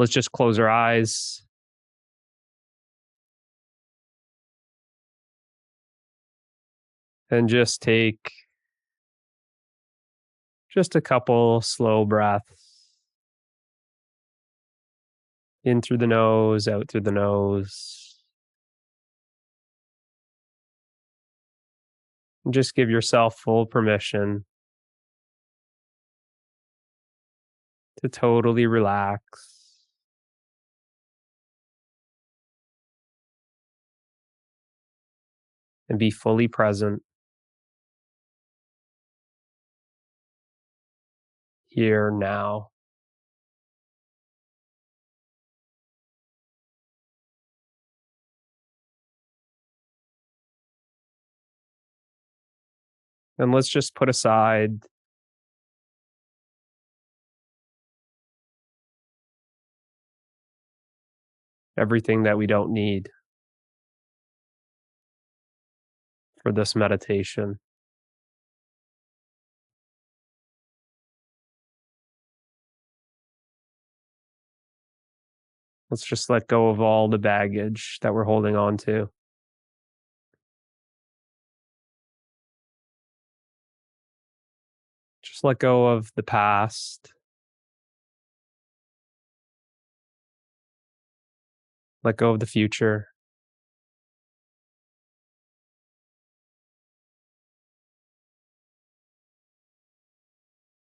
let's just close our eyes and just take just a couple slow breaths in through the nose, out through the nose. And just give yourself full permission to totally relax and be fully present here now. And let's just put aside everything that we don't need for this meditation. Let's just let go of all the baggage that we're holding on to. Just let go of the past. Let go of the future.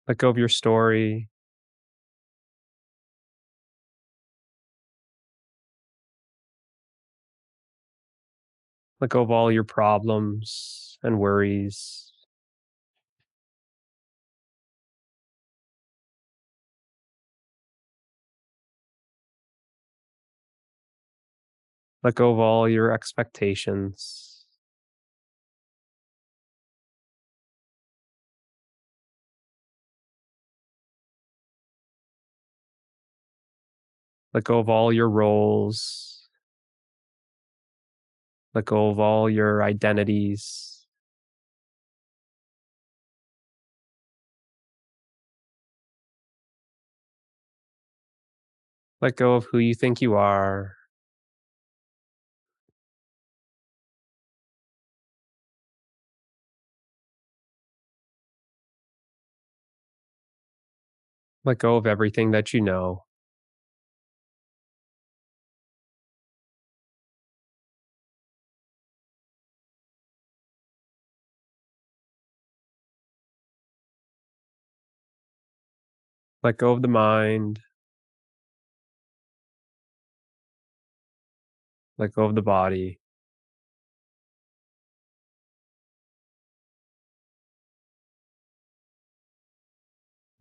Let go of your story. Let go of all your problems and worries. Let go of all your expectations. Let go of all your roles. Let go of all your identities. Let go of who you think you are. Let go of everything that you know. Let go of the mind. Let go of the body.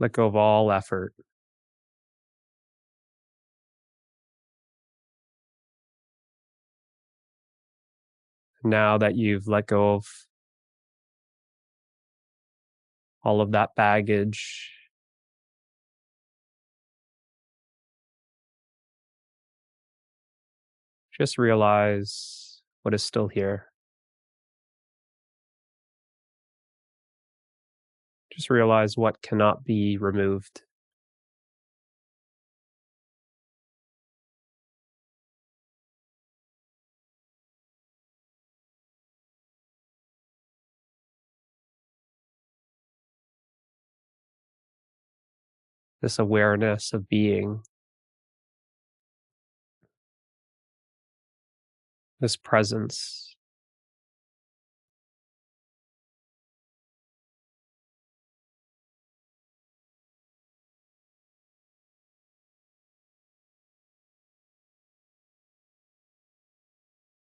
Let go of all effort. Now that you've let go of all of that baggage, just realize what is still here. Just realize what cannot be removed. This awareness of being, this presence.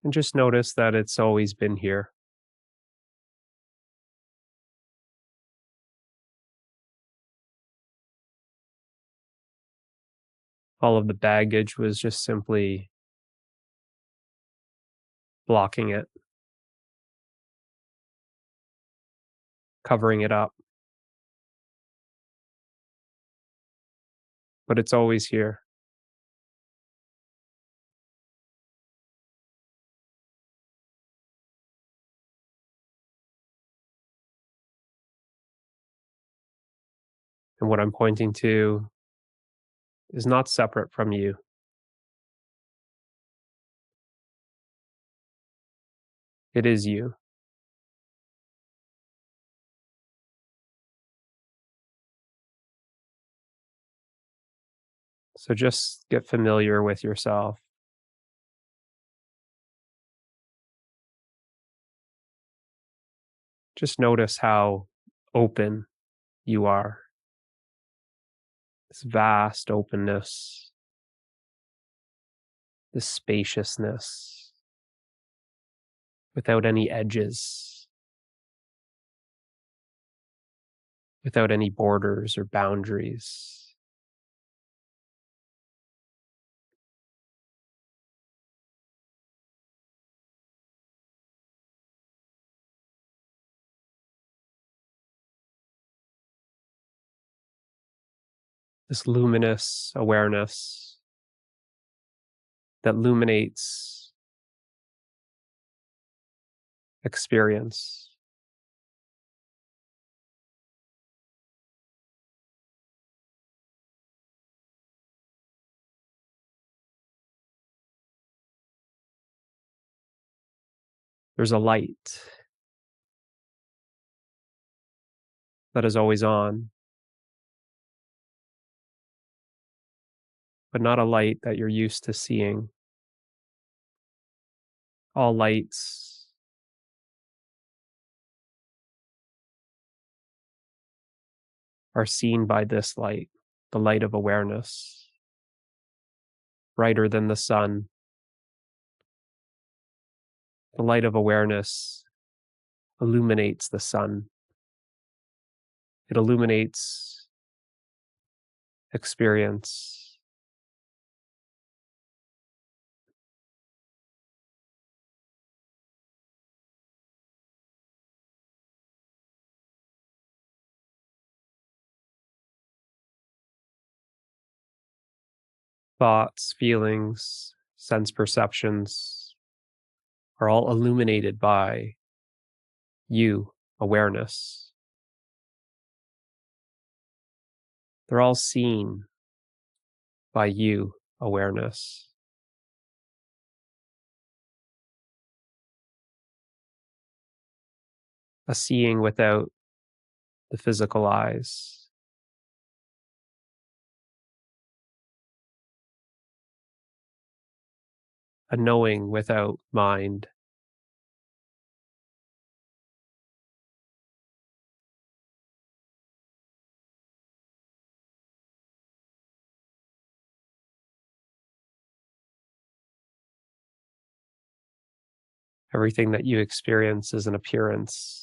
And just notice that it's always been here. All of the baggage was just simply blocking it, covering it up. But it's always here. And what I'm pointing to is not separate from you. It is you. So just get familiar with yourself. Just notice how open you are. This vast openness, this spaciousness, without any edges, without any borders or boundaries. This luminous awareness that illuminates experience. There's a light that is always on, but not a light that you're used to seeing. All lights are seen by this light, the light of awareness, brighter than the sun. The light of awareness illuminates the sun. It illuminates experience. Thoughts, feelings, sense perceptions are all illuminated by you, awareness. They're all seen by you, awareness. A seeing without the physical eyes. A knowing without mind. Everything that you experience is an appearance.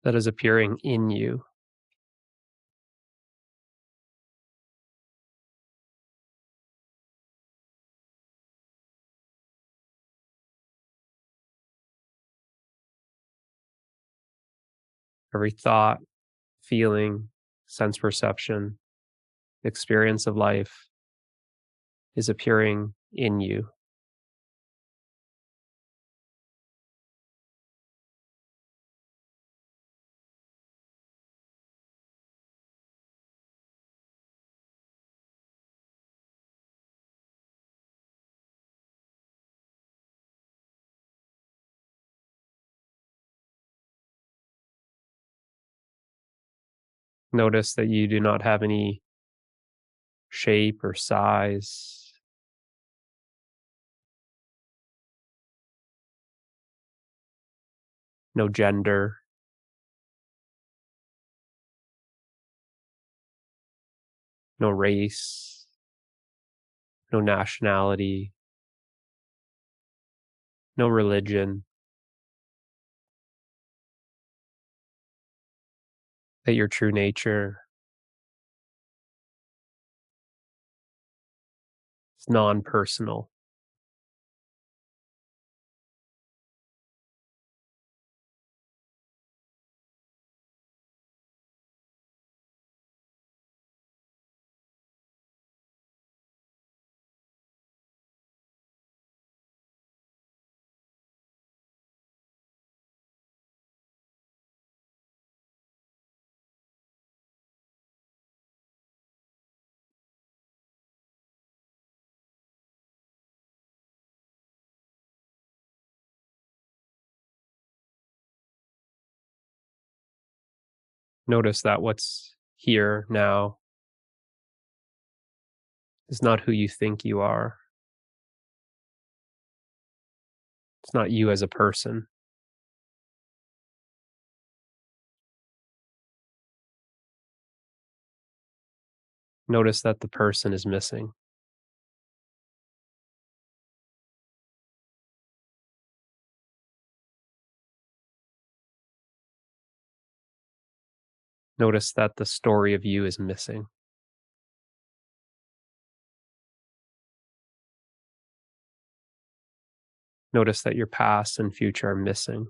That is appearing in you. Every thought, feeling, sense perception, experience of life is appearing in you. Notice that you do not have any shape or size, no gender, no race, no nationality, no religion, that your true nature is non-personal. Notice that what's here now is not who you think you are. It's not you as a person. Notice that the person is missing. Notice that the story of you is missing. Notice that your past and future are missing.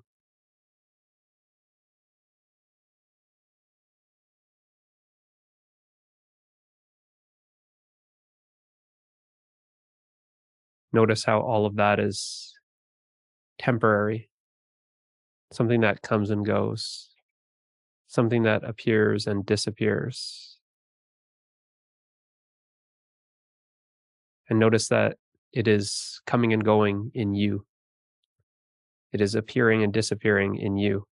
Notice how all of that is temporary, something that comes and goes, something that appears and disappears. And notice that it is coming and going in you. It is appearing and disappearing in you.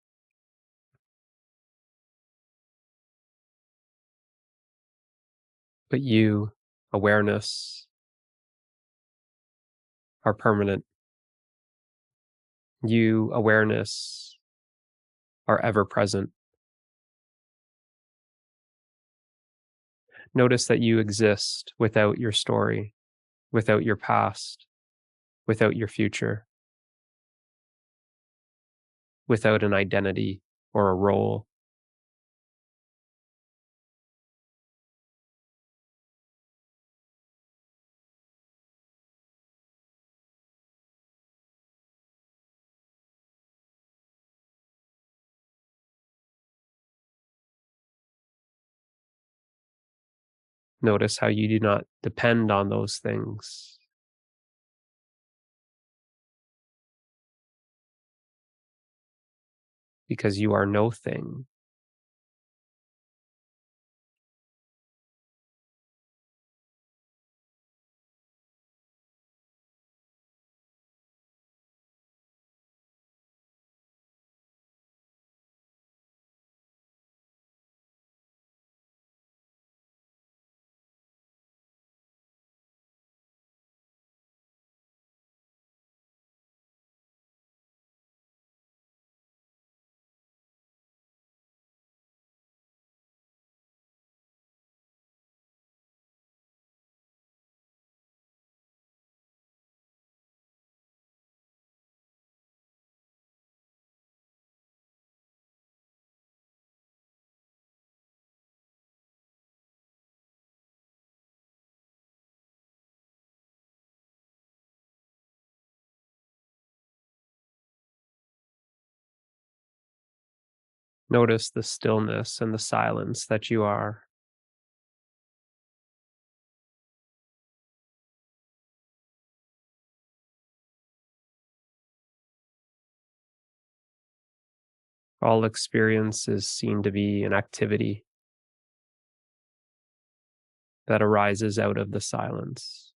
But you, awareness, are permanent. You, awareness, are ever present. Notice that you exist without your story, without your past, without your future, without an identity or a role. Notice how you do not depend on those things. Because you are no thing. Notice the stillness and the silence that you are. All experience is seen to be an activity that arises out of the silence,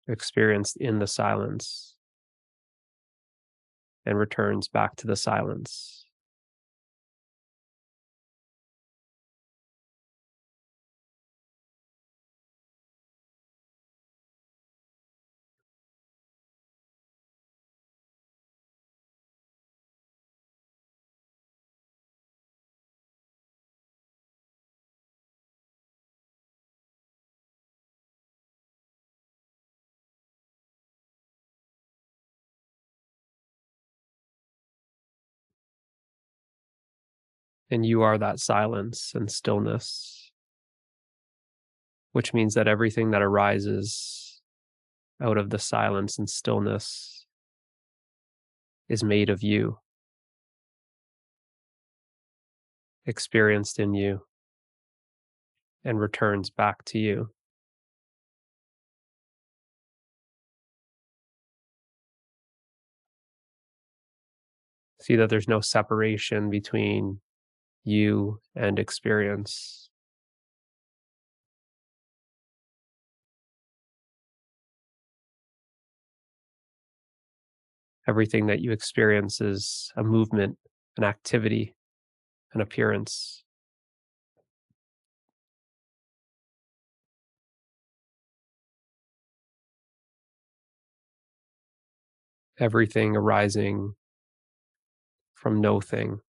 experienced in the silence, and returns back to the silence. And you are that silence and stillness, which means that everything that arises out of the silence and stillness is made of you, experienced in you, and returns back to you. See that there's no separation between you and experience. Everything that you experience is a movement, an activity, an appearance. Everything arising from no thing.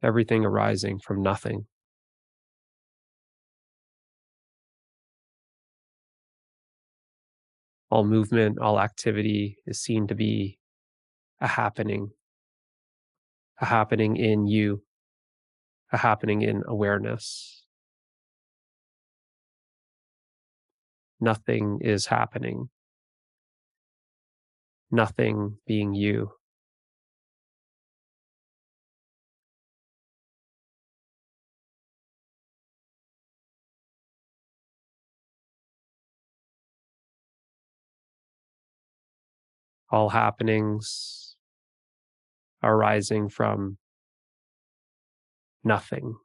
Everything arising from nothing. All movement, all activity is seen to be a happening in you, a happening in awareness. Nothing is happening, nothing being you. All happenings arising from nothing.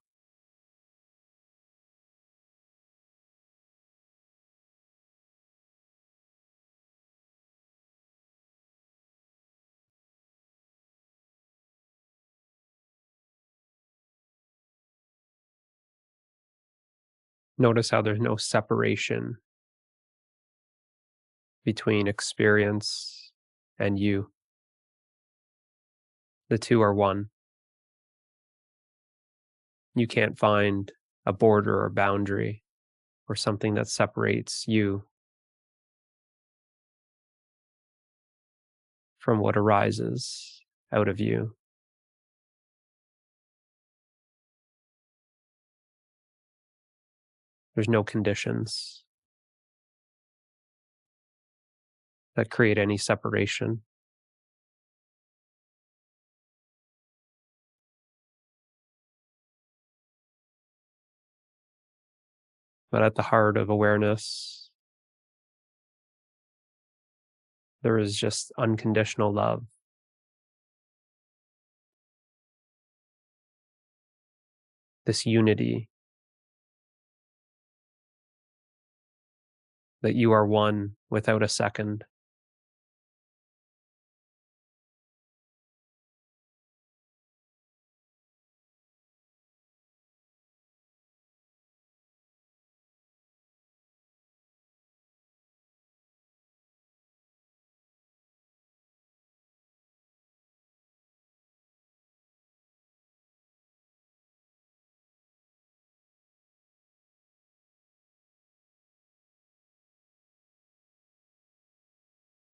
Notice how there's no separation between experience and you. The two are one. You can't find a border or boundary or something that separates you from what arises out of you. There's no conditions that create any separation. But at the heart of awareness, there is just unconditional love. This unity that you are one without a second.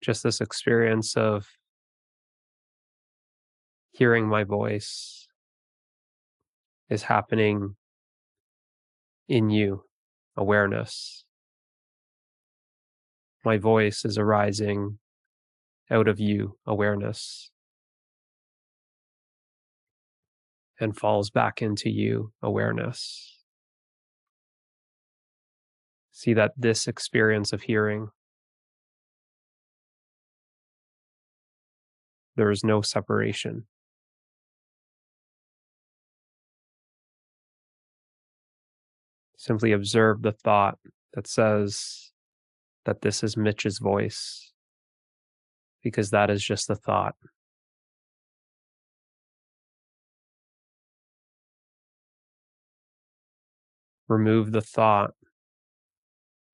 Just this experience of hearing my voice is happening in you, awareness. My voice is arising out of you, awareness, and falls back into you, awareness. See that this experience of hearing, there is no separation. Simply observe the thought that says that this is Mitch's voice, because that is just a thought. Remove the thought,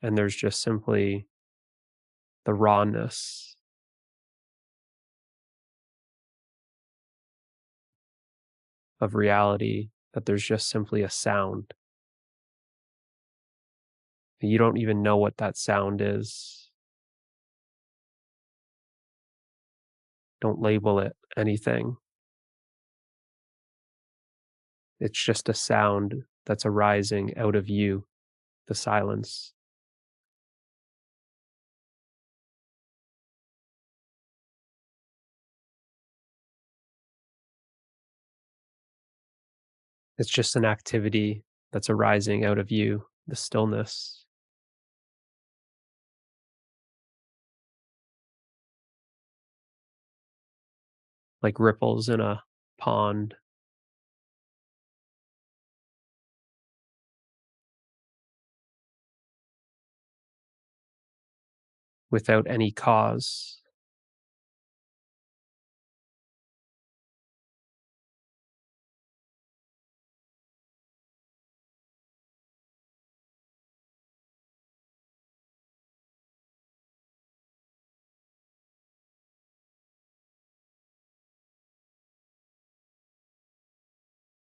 and there's just simply the rawness of reality, that there's just simply a sound. You don't even know what that sound is. Don't label it anything. It's just a sound that's arising out of you, the silence. It's just an activity that's arising out of you, the stillness. Like ripples in a pond. without any cause.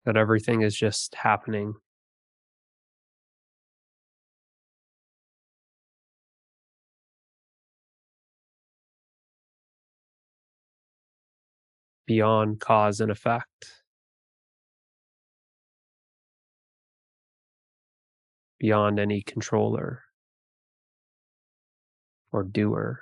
That everything is just happening. Beyond cause and effect, beyond any controller or doer.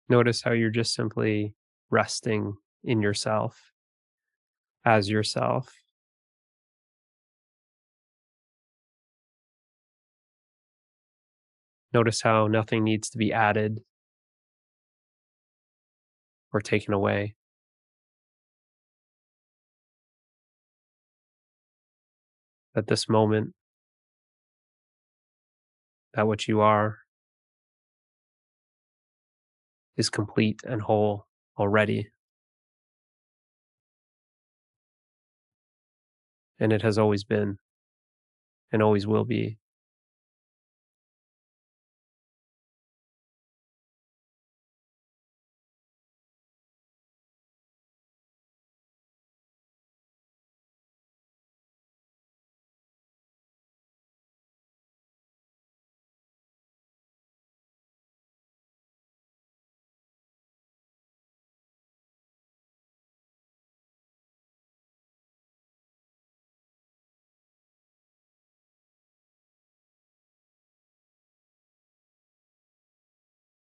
Notice how you're just simply resting in yourself as yourself. Notice how nothing needs to be added or taken away. At this moment, that what you are is complete and whole already, and it has always been and always will be.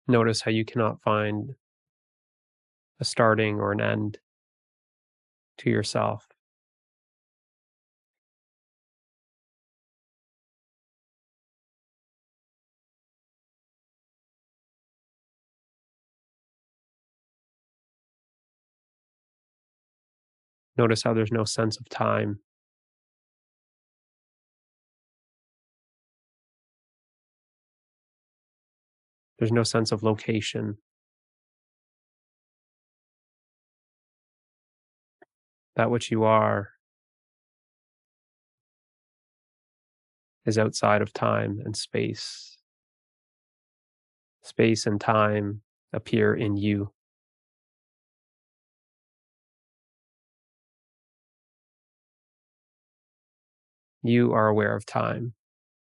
Notice how you cannot find a starting or an end to yourself. Notice how there's no sense of time. There's no sense of location. That which you are is outside of time and space. Space and time appear in you. You are aware of time.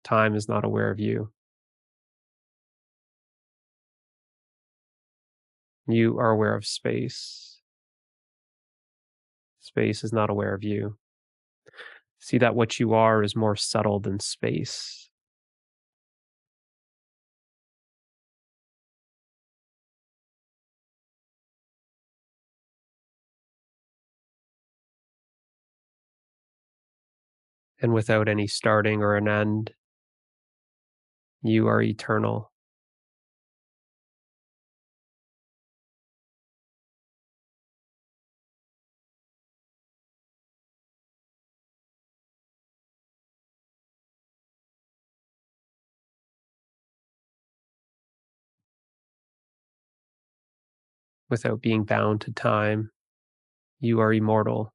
Time is not aware of you. You are aware of space. Space is not aware of you. See that what you are is more subtle than space. And without any starting or an end, you are eternal. Without being bound to time, you are immortal.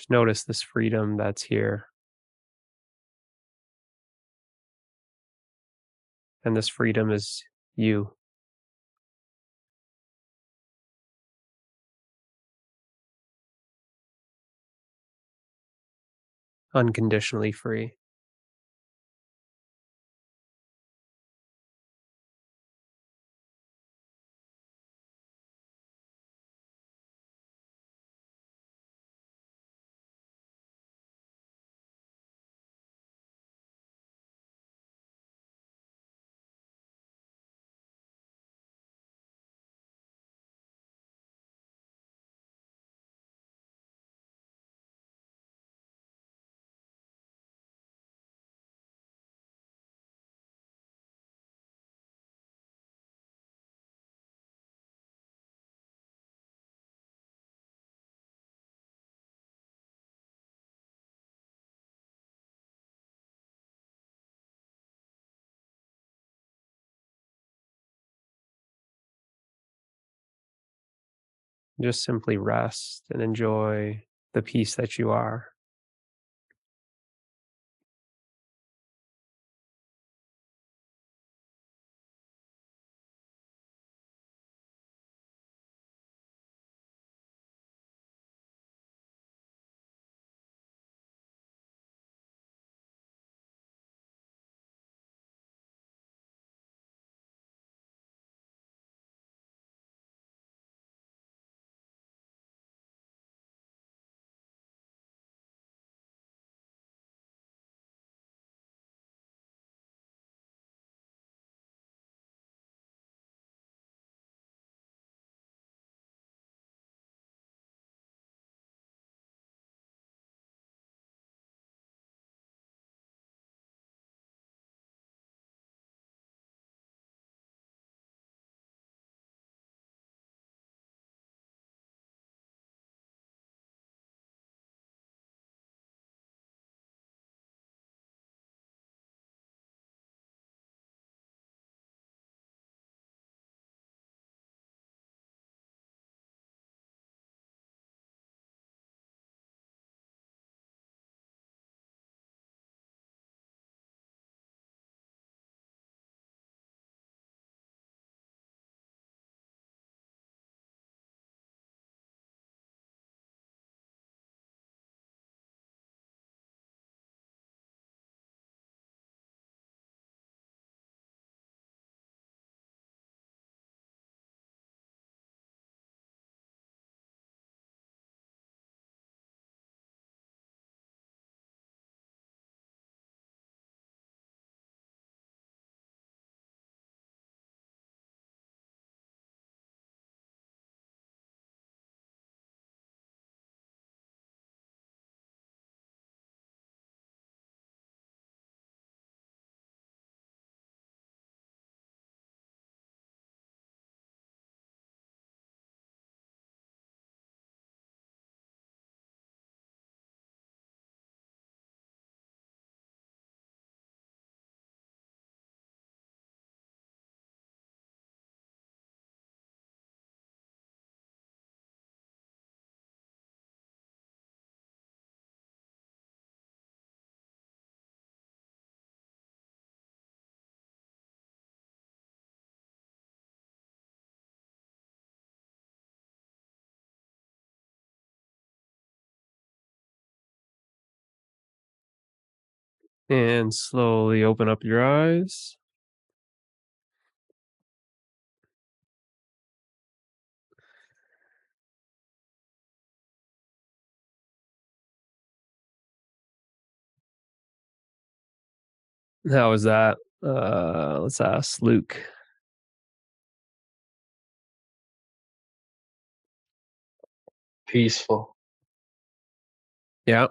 Just notice this freedom that's here. And this freedom is you. Unconditionally free. Just simply rest and enjoy the peace that you are. And slowly open up your eyes. How was that? Let's ask Luke. Peaceful. Yeah.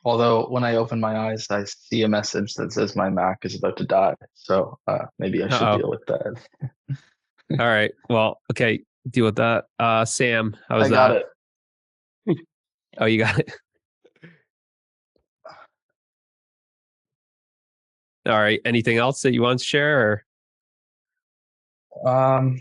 Although when I open my eyes, I see a message that says my Mac is about to die. So maybe I should Uh-oh. deal with that. All right. Well, okay. Deal with that. Sam, how was I got that? it. Oh, you got it. All right. Anything else that you want to share? Um,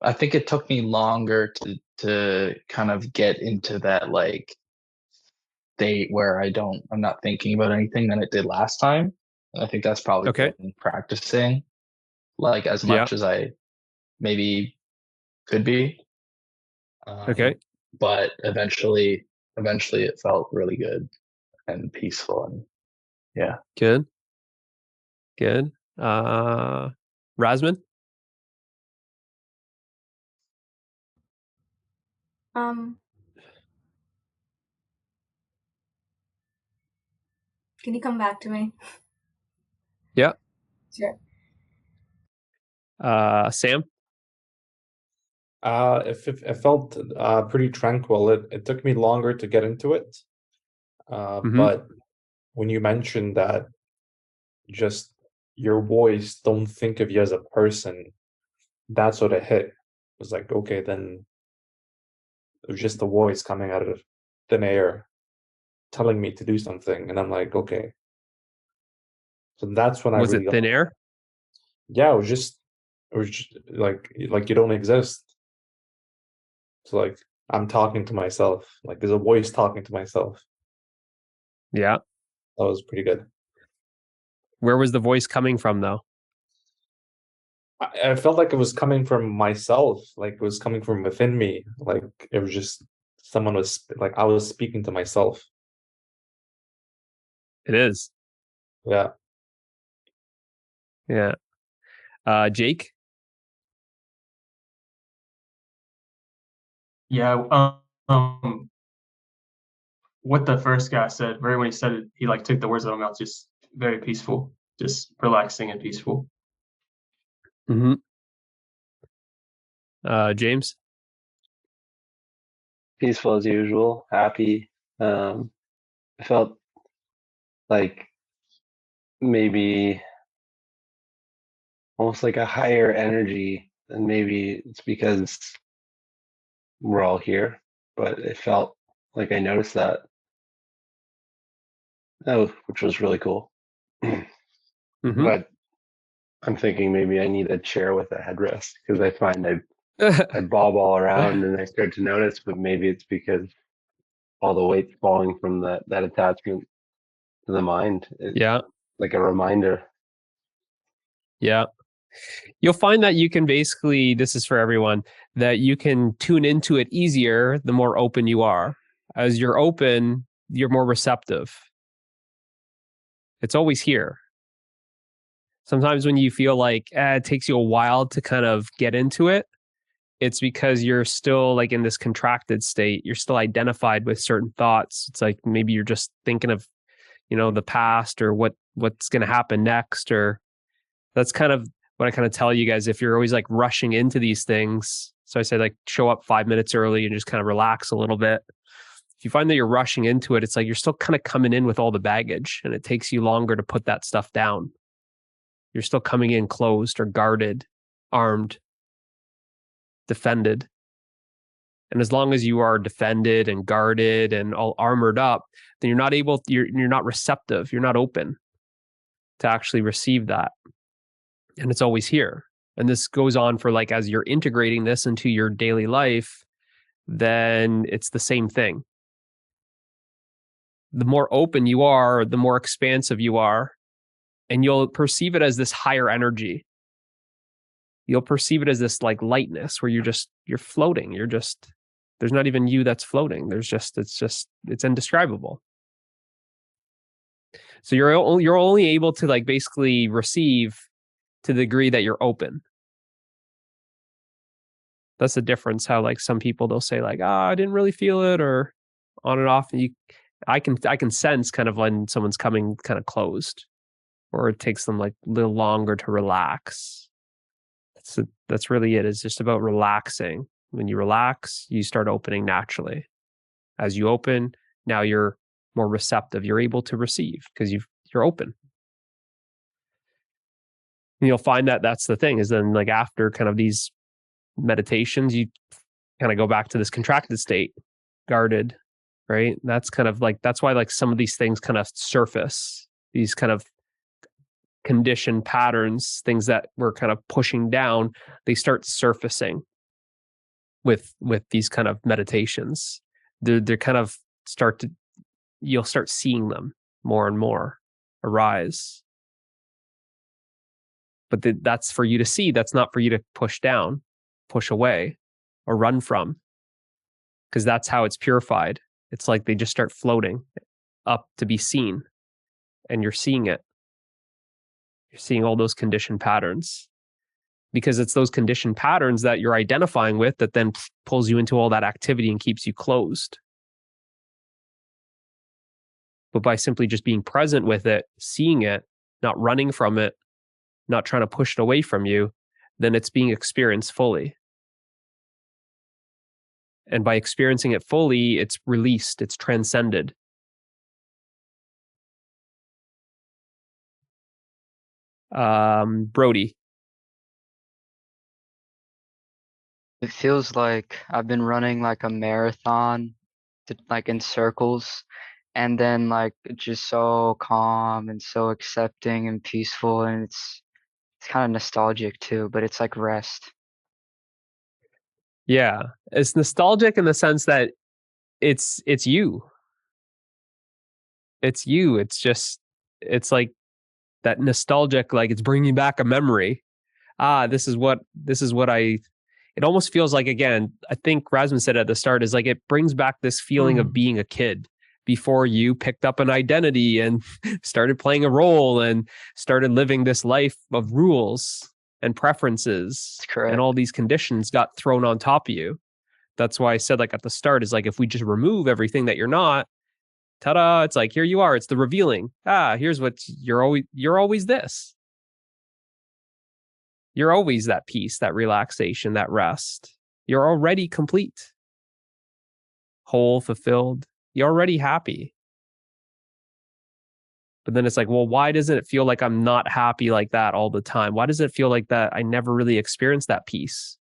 I think it took me longer to kind of get into that like state where I'm not thinking about anything than it did last time. And I think that's probably Okay. been practicing like as Yeah. much as I maybe could be. Okay. Um, but eventually it felt really good and peaceful and yeah. Good. Good. Rasman? Um, can you come back to me? Yeah. Sure. Sam? It felt pretty tranquil. It took me longer to get into it, Mm-hmm. but when you mentioned that just your voice don't think of you as a person, that's what it hit. It was like, okay, then it was just a voice coming out of thin air telling me to do something, and I'm like, okay. So that's when I Was really it thin air? yeah, it was just like you don't exist. So like I'm talking to myself, like there's a voice talking to myself. Yeah. That was pretty good. Where was the voice coming from, though? I felt like it was coming from myself, like it was coming from within me. Like it was just someone was like I was speaking to myself. It is. Yeah. Yeah. Jake? Yeah, what the first guy said, right when he said it, he like took the words out of my mouth, just very peaceful, just relaxing and peaceful. Mm-hmm. James? Peaceful as usual, happy. I felt like maybe almost like a higher energy, and maybe it's because we're all here, but it felt like I noticed that. Oh, which was really cool. Mm-hmm. But I'm thinking maybe I need a chair with a headrest because I find I bob all around and I start to notice, but maybe it's because all the weight's falling from that attachment to the mind. It's Yeah. like a reminder. Yeah. You'll find that you can basically, this is for everyone, that you can tune into it easier the more open you are. As you're open, you're more receptive. It's always here. Sometimes when you feel like it takes you a while to kind of get into it, it's because you're still like in this contracted state. You're still identified with certain thoughts. It's like maybe you're just thinking of, the past or what's going to happen next, or that's kind of what I kind of tell you guys. If you're always like rushing into these things, so I say like show up 5 minutes early and just kind of relax a little bit. If you find that you're rushing into it, it's like you're still kind of coming in with all the baggage and it takes you longer to put that stuff down. You're still coming in closed or guarded, armed, defended. And as long as you are defended and guarded and all armored up, then you're not receptive. You're not open to actually receive that. And it's always here. And this goes on for like, as you're integrating this into your daily life, then it's the same thing. The more open you are, the more expansive you are, and you'll perceive it as this higher energy. You'll perceive it as this like lightness where you're floating. There's not even you that's floating. It's indescribable. So you're only able to like basically receive to the degree that you're open. That's the difference. How like some people, they'll say like, I didn't really feel it, or on and off. I can sense kind of when someone's coming kind of closed, or it takes them like a little longer to relax. That's really it. It's just about relaxing. When you relax, you start opening naturally. As you open, now you're more receptive. You're able to receive because you're open. And you'll find that that's the thing, is then like after kind of these meditations, you kind of go back to this contracted state, guarded, right? And that's kind of like, that's why like some of these things kind of surface, these kind of conditioned patterns, things that we're kind of pushing down, they start surfacing with these kind of meditations. They're kind of you'll start seeing them more and more arise. But that's for you to see. That's not for you to push down, push away, or run from, because that's how it's purified. It's like they just start floating up to be seen, and you're seeing it. You're seeing all those conditioned patterns, because it's those conditioned patterns that you're identifying with that then pulls you into all that activity and keeps you closed. But by simply just being present with it, seeing it, not running from it, not trying to push it away from you, then it's being experienced fully. And by experiencing it fully, it's released, it's transcended. Brody. It feels like I've been running like a marathon, like in circles, and then like just so calm and so accepting and peaceful, and it's kind of nostalgic too, but it's like rest. Yeah, it's nostalgic in the sense that it's you. It's you. It's like that nostalgic, like it's bringing back a memory. This is what it almost feels like. Again, I think Rasmus said at the start, is like it brings back this feeling of being a kid before you picked up an identity and started playing a role and started living this life of rules and preferences. That's correct. And all these conditions got thrown on top of you. That's why I said, like at the start, is like if we just remove everything that you're not, ta-da, it's like here you are, it's the revealing. Here's what you're always this. You're always that peace, that relaxation, that rest. You're already complete, whole, fulfilled. You're already happy. But then it's like, well, why doesn't it feel like I'm not happy like that all the time? Why does it feel like that I never really experienced that peace?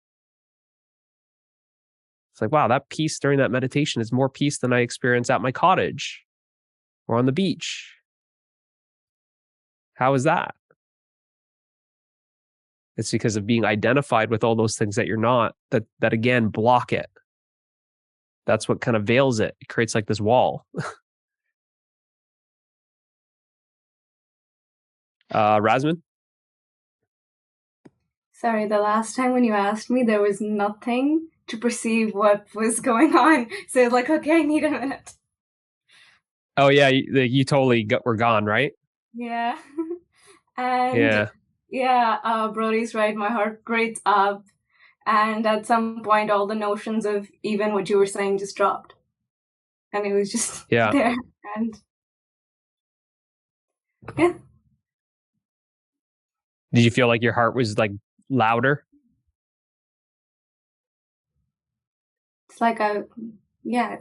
It's like, wow, that peace during that meditation is more peace than I experience at my cottage or on the beach. How is that? It's because of being identified with all those things that you're not, that again block it. That's what kind of veils it. It creates like this wall. Rasmus? Sorry, the last time when you asked me, there was nothing to perceive what was going on. So it's like, okay, I need a minute. Oh yeah, you totally were gone, right? Yeah. And Brody's right. My heart rate's up. And at some point, all the notions of even what you were saying just dropped. And it was just there. And yeah. Did you feel like your heart was like louder? It's like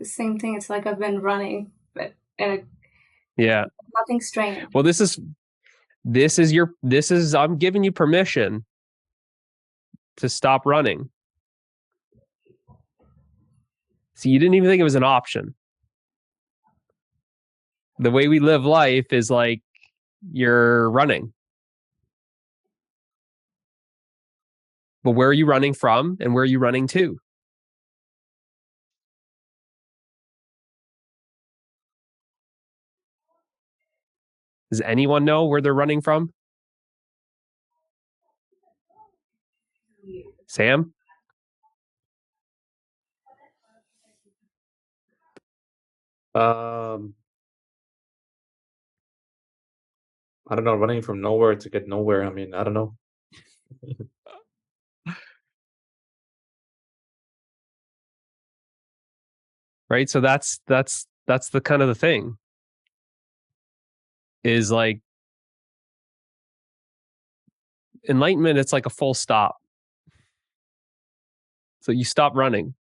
same thing. It's like I've been running, but nothing strange. Well, I'm giving you permission to stop running. See, you didn't even think it was an option. The way we live life is like you're running. But where are you running from and where are you running to? Does anyone know where they're running from? Sam? I don't know, running from nowhere to get nowhere. I mean, I don't know. Right? So that's the kind of the thing. Is like enlightenment, it's like a full stop. So you stop running.